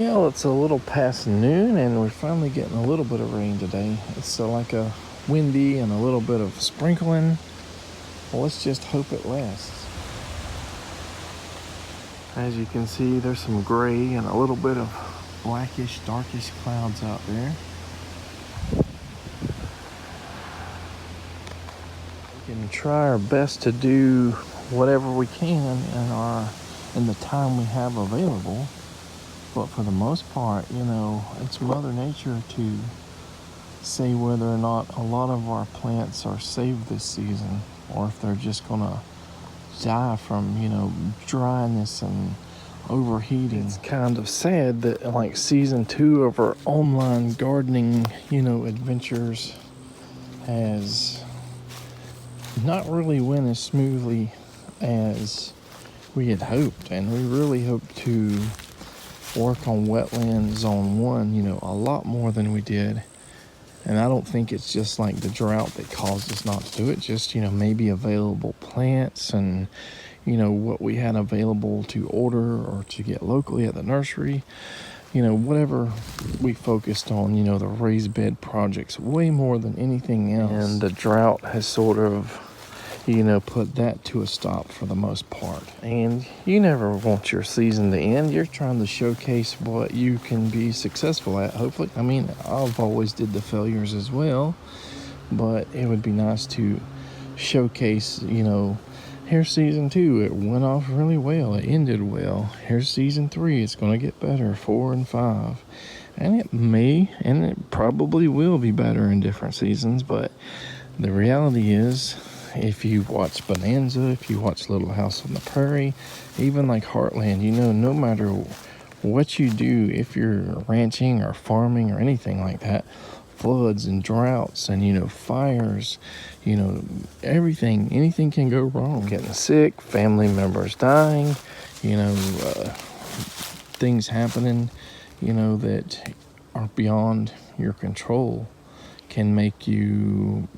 Well, it's a little past noon and we're finally getting a little bit of rain today. It's like a windy and a little bit of sprinkling. Well, let's just hope it lasts. As you can see, there's some gray and a little bit of blackish, darkish clouds out there. We can try our best to do whatever we can in the time we have available. But for the most part, it's Mother Nature to say whether or not a lot of our plants are saved this season or if they're just gonna die from, dryness and overheating. It's kind of sad that like season 2 of our online gardening, adventures has not really went as smoothly as we had hoped. And we really hoped to work on wetland zone 1, a lot more than we did. And I don't think it's just like the drought that caused us not to do it. Just, maybe available plants and, what we had available to order or to get locally at the nursery. Whatever we focused on, the raised bed projects way more than anything else. And the drought has sort of, put that to a stop for the most part. And you never want your season to end. You're trying to showcase what you can be successful at, hopefully. I mean, I've always did the failures as well, but it would be nice to showcase, here's season 2. It went off really well. It ended well. Here's season 3. It's going to get better. 4 and 5. And it may, and it probably will be better in different seasons, but the reality is, if you watch Bonanza, if you watch Little House on the Prairie, even like Heartland, no matter what you do, if you're ranching or farming or anything like that, floods and droughts and, fires, anything can go wrong. Getting sick, family members dying, things happening, that are beyond your control can make you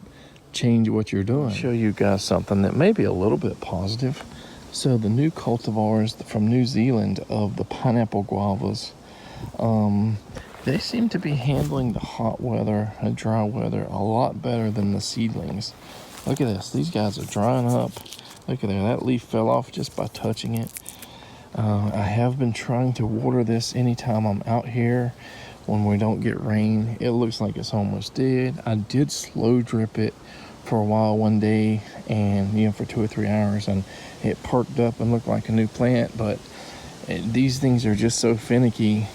change what you're doing. I'll show you guys something that may be a little bit positive. So the new cultivars from New Zealand of the pineapple guavas, they seem to be handling the hot weather and dry weather a lot better than the seedlings. Look at this. These guys are drying up. Look at there. That leaf fell off just by touching it. I have been trying to water this anytime I'm out here when we don't get rain. It looks like it's almost dead. I did slow drip it for a while one day and for 2 or 3 hours, and it perked up and looked like a new plant. But these things are just so finicky.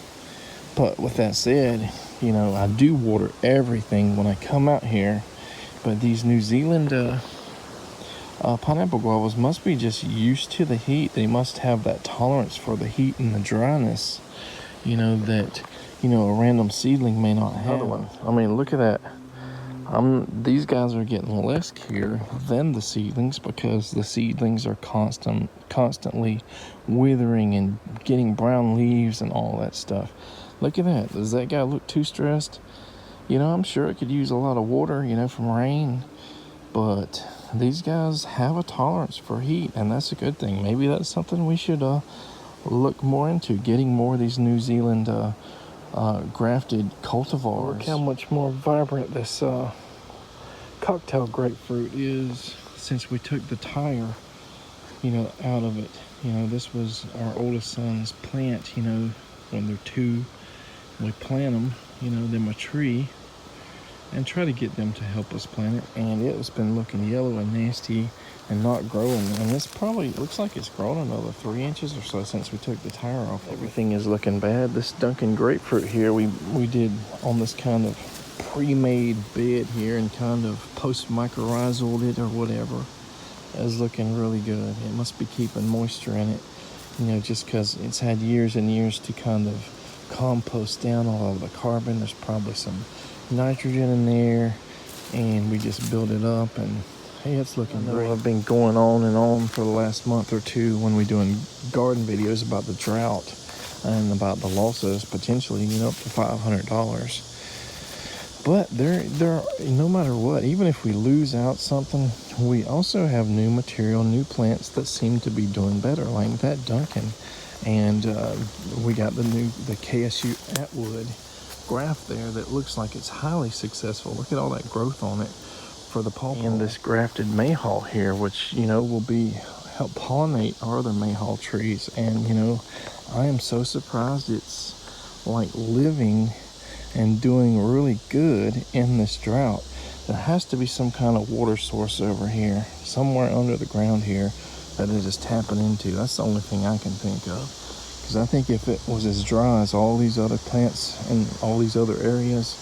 But with that said, I do water everything when I come out here. But these New Zealand pineapple guavas must be just used to the heat. They must have that tolerance for the heat and the dryness, that a random seedling may not have. Another one. I mean, look at that. These guys are getting less care than the seedlings because the seedlings are constantly withering and getting brown leaves and all that stuff. Look at that. Does that guy look too stressed? I'm sure it could use a lot of water, from rain, but these guys have a tolerance for heat, and that's a good thing. Maybe that's something we should look more into, getting more of these New Zealand grafted cultivars. Look how much more vibrant this cocktail grapefruit is since we took the tire, out of it. This was our oldest son's plant, when they're 2. We plant them, them a tree, and try to get them to help us plant it. And it's been looking yellow and nasty and not growing. And this probably looks like it's grown another 3 inches or so since we took the tire off. Everything is looking bad. This Duncan grapefruit here, we did on this kind of pre-made bed here and kind of post-mycorrhizaled it or whatever. Is looking really good. It must be keeping moisture in it, just because it's had years and years to kind of compost down all of the carbon. There's probably some nitrogen in there, and we just build it up, and hey, it's looking great. I've been going on and on for the last month or two when we're doing garden videos about the drought and about the losses potentially, up to $500. But there, no matter what, even if we lose out something, we also have new material, new plants that seem to be doing better, like that Duncan. And we got the KSU Atwood graft there that looks like it's highly successful. Look at all that growth on it for the pawpaw. And this grafted mayhaw here, which, will be help pollinate our other mayhaw trees. And, I am so surprised it's like living and doing really good in this drought. There has to be some kind of water source over here, somewhere under the ground here, that it is tapping into. That's the only thing I can think of. Because I think if it was as dry as all these other plants and all these other areas,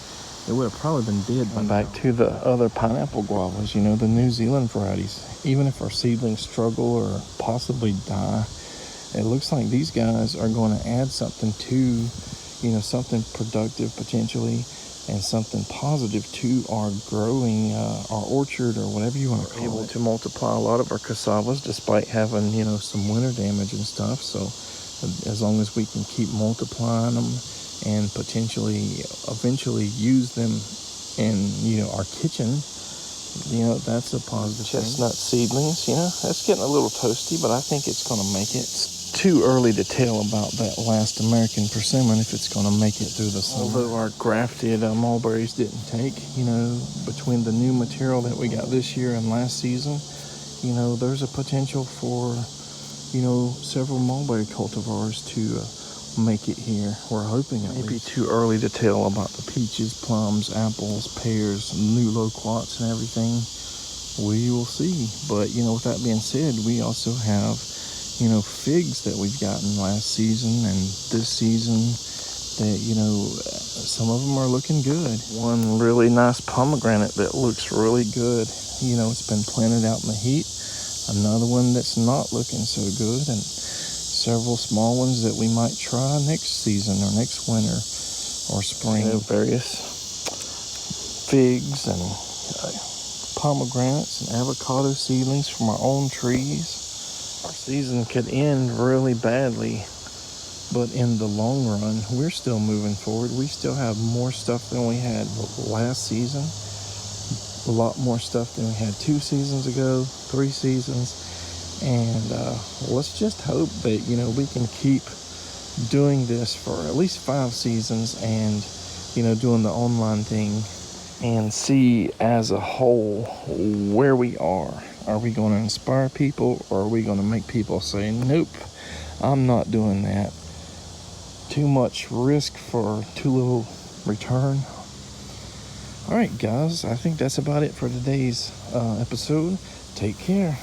it would have probably been dead by now. Back to the other pineapple guavas, the New Zealand varieties. Even if our seedlings struggle or possibly die, it looks like these guys are going to add something to, something productive potentially, and something positive to our growing, our orchard, or whatever you want to call it. We're able to multiply a lot of our cassavas despite having, some winter damage and stuff. So as long as we can keep multiplying them and potentially eventually use them in, our kitchen, that's a positive chestnut thing. Seedlings, that's getting a little toasty, but I think it's going to make it. It's too early to tell about that last American persimmon if it's going to make it through the summer. Although our grafted mulberries didn't take, between the new material that we got this year and last season, there's a potential for, several mulberry cultivars to make it here. We're hoping it may be too early to tell about the peaches, plums, apples, pears, new loquats and everything. We will see. But, with that being said, we also have, figs that we've gotten last season and this season that, some of them are looking good. One really nice pomegranate that looks really good. It's been planted out in the heat. Another one that's not looking so good, and several small ones that we might try next season or next winter or spring. Various figs and pomegranates and avocado seedlings from our own trees. Our season could end really badly, but in the long run, we're still moving forward. We still have more stuff than we had last season. A lot more stuff than we had 2 seasons ago, 3 seasons. And let's just hope that, we can keep doing this for at least 5 seasons and, doing the online thing and see as a whole where we are. Are we going to inspire people, or are we going to make people say, nope, I'm not doing that? Too much risk for too little return. All right, guys, I think that's about it for today's episode. Take care.